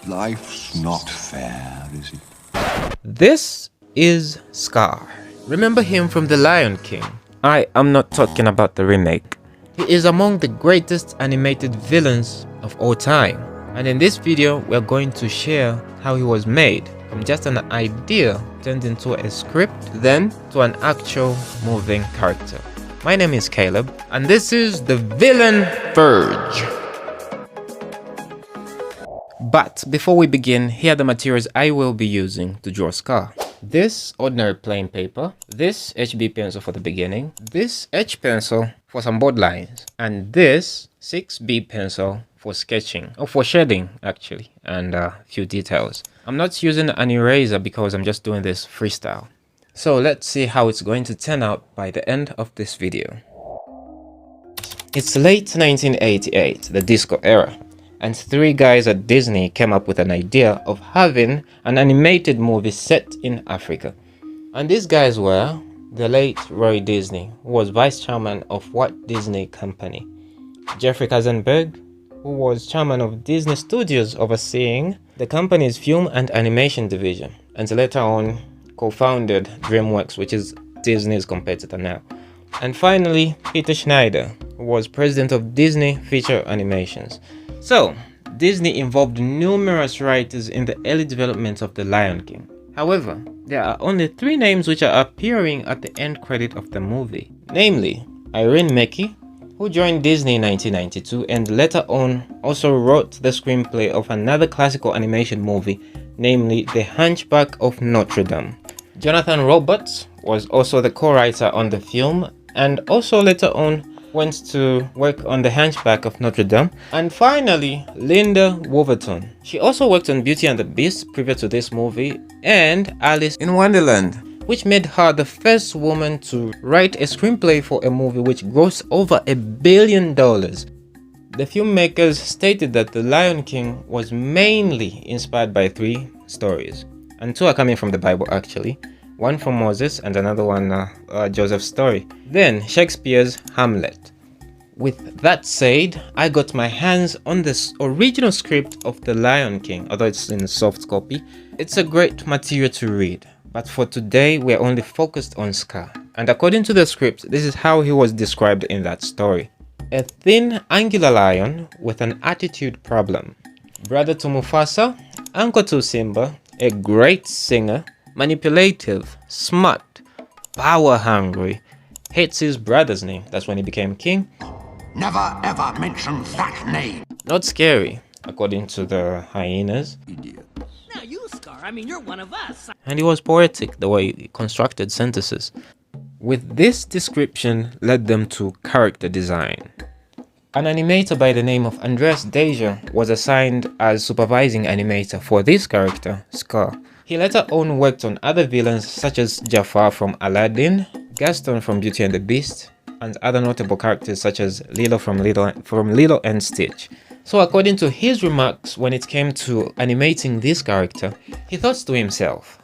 Life's not fair, is it? This is Scar. Remember him from The Lion King? I am not talking about the remake. He is among the greatest animated villains of all time. And in this video, we are going to share how he was made from just an idea turned into a script, then to an actual moving character. My name is Caleb, and this is the Villain Verge. But before we begin, here are the materials I will be using to draw Scar. This ordinary plain paper, this HB pencil for the beginning, this H pencil for some bold lines, and this 6B pencil for sketching, or for shading actually, and a few details. I'm not using an eraser because I'm just doing this freestyle. So let's see how it's going to turn out by the end of this video. It's late 1988, the disco era, and three guys at Disney came up with an idea of having an animated movie set in Africa. And these guys were the late Roy Disney, who was vice chairman of Walt Disney Company, Jeffrey Katzenberg, who was chairman of Disney Studios overseeing the company's film and animation division, and later on co-founded DreamWorks, which is Disney's competitor now. And finally, Peter Schneider, who was president of Disney Feature Animations. So, Disney involved numerous writers in the early development of The Lion King. However, there are only three names which are appearing at the end credit of the movie. Namely, Irene Mackey, who joined Disney in 1992 and later on also wrote the screenplay of another classical animation movie, namely The Hunchback of Notre Dame. Jonathan Roberts was also the co-writer on the film and also later on went to work on The Hunchback of Notre Dame. And finally, Linda Wolverton. She also worked on Beauty and the Beast previous to this movie and Alice in Wonderland, which made her the first woman to write a screenplay for a movie which grossed over $1 billion. The filmmakers stated that The Lion King was mainly inspired by three stories, and two are coming from the Bible actually. One from Moses and another one Joseph's story. Then Shakespeare's Hamlet. With that said, I got my hands on the original script of The Lion King, although it's in soft copy. It's a great material to read, but for today we're only focused on Scar. And according to the script, this is how he was described in that story. A thin, angular lion with an attitude problem. Brother to Mufasa, uncle to Simba, a great singer, manipulative, smart, power-hungry, hates his brother's name. That's when he became king. Never ever mention that name. Not scary, according to the hyenas. Idiot. Now you, Scar, I mean, you're one of us. And he was poetic, the way he constructed sentences. With this description led them to character design. An animator by the name of Andreas Deja was assigned as supervising animator for this character, Scar. He later on worked on other villains such as Jafar from Aladdin, Gaston from Beauty and the Beast, and other notable characters such as Lilo from Lilo and Stitch. So according to his remarks when it came to animating this character, he thought to himself,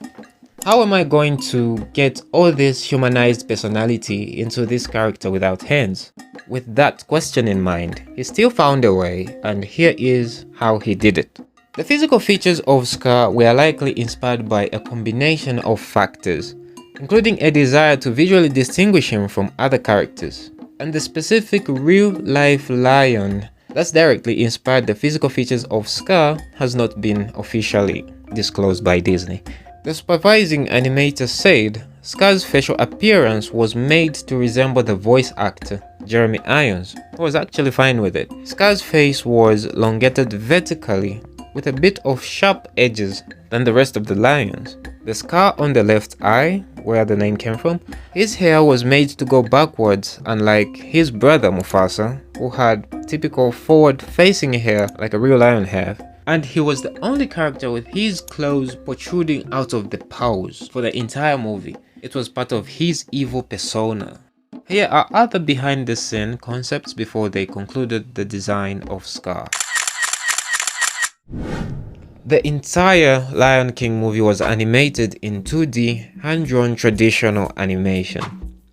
how am I going to get all this humanized personality into this character without hands? With that question in mind, he still found a way, and here is how he did it. The physical features of Scar were likely inspired by a combination of factors, including a desire to visually distinguish him from other characters, and the specific real-life lion that's directly inspired the physical features of Scar has not been officially disclosed by Disney. The supervising animator said Scar's facial appearance was made to resemble the voice actor Jeremy Irons, who was actually fine with it. Scar's face was elongated vertically with a bit of sharp edges than the rest of the lions. The scar on the left eye, where the name came from, his hair was made to go backwards, unlike his brother Mufasa, who had typical forward-facing hair like a real lion have. And he was the only character with his clothes protruding out of the paws for the entire movie. It was part of his evil persona. Here are other behind-the-scene concepts before they concluded the design of Scar. The entire Lion King movie was animated in 2D, hand-drawn traditional animation.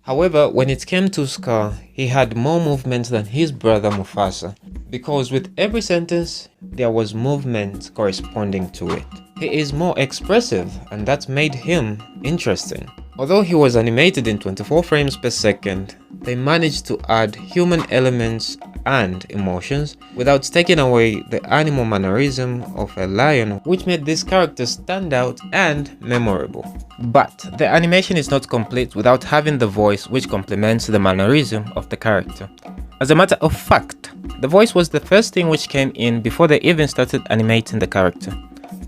However, when it came to Scar, he had more movement than his brother Mufasa, because with every sentence there was movement corresponding to it. He is more expressive, and that made him interesting. Although he was animated in 24 frames per second, they managed to add human elements and emotions without taking away the animal mannerism of a lion, which made this character stand out and memorable. But the animation is not complete without having the voice which complements the mannerism of the character. As a matter of fact, the voice was the first thing which came in before they even started animating the character.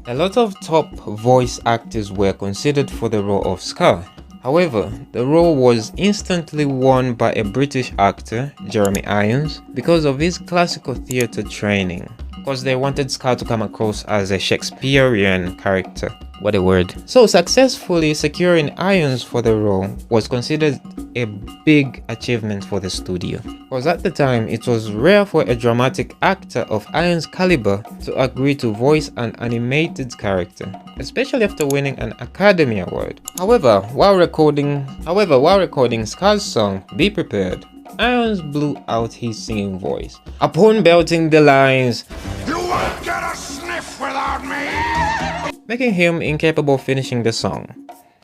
A lot of top voice actors were considered for the role of Scar. However, the role was instantly won by a British actor, Jeremy Irons, because of his classical theatre training, because they wanted Scar to come across as a Shakespearean character. What a word. So successfully securing Irons for the role was considered a big achievement for the studio, because at the time it was rare for a dramatic actor of Irons' caliber to agree to voice an animated character, especially after winning an Academy Award. However, while recording Scar's song Be Prepared, Irons blew out his singing voice upon belting the lines, You won't get a sniff without me! making him incapable of finishing the song.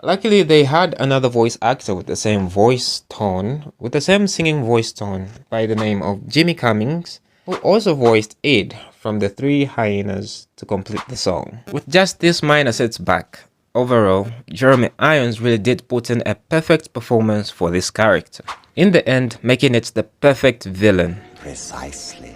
Luckily, they had another voice actor with the same singing voice tone by the name of Jimmy Cummings, who also voiced Ed from the Three Hyenas to complete the song. With just this minor setback, overall, Jeremy Irons really did put in a perfect performance for this character, in the end making it the perfect villain. Precisely.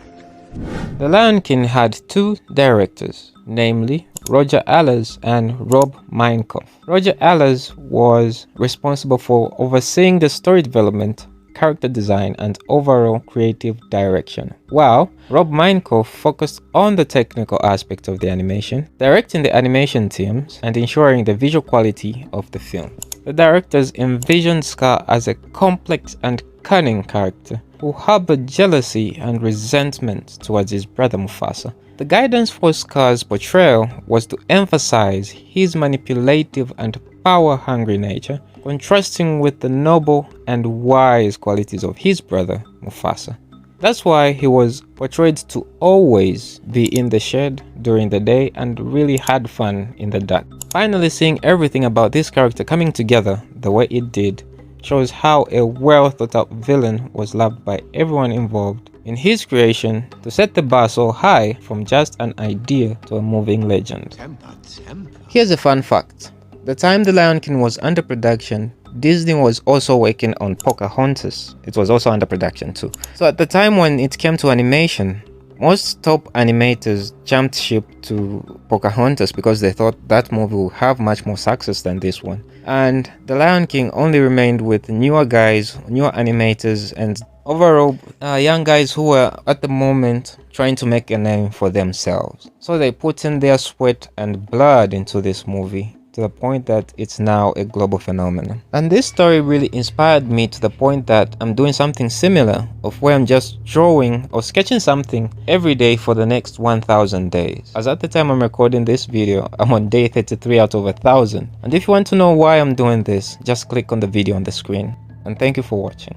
The Lion King had two directors, namely Roger Allers and Rob Minkoff. Roger Allers was responsible for overseeing the story development, character design, and overall creative direction, while Rob Minkoff focused on the technical aspect of the animation, directing the animation teams, and ensuring the visual quality of the film. The directors envisioned Scar as a complex and cunning character who harbored jealousy and resentment towards his brother Mufasa. The guidance for Scar's portrayal was to emphasize his manipulative and power-hungry nature, contrasting with the noble and wise qualities of his brother Mufasa. That's why he was portrayed to always be in the shed during the day and really had fun in the dark. Finally, seeing everything about this character coming together the way it did shows how a well thought out villain was loved by everyone involved in his creation to set the bar so high from just an idea to a moving legend. Here's a fun fact. The time The Lion King was under production, Disney was also working on Pocahontas. It was also under production too. So at the time when it came to animation, most top animators jumped ship to Pocahontas because they thought that movie would have much more success than this one. And The Lion King only remained with newer guys, newer animators, and overall young guys who were at the moment trying to make a name for themselves. So they put in their sweat and blood into this movie, to the point that it's now a global phenomenon. And this story really inspired me to the point that I'm doing something similar, of where I'm just drawing or sketching something every day for the next 1000 days. As at the time I'm recording this video, I'm on day 33 out of 1000. And if you want to know why I'm doing this, just click on the video on the screen. And thank you for watching.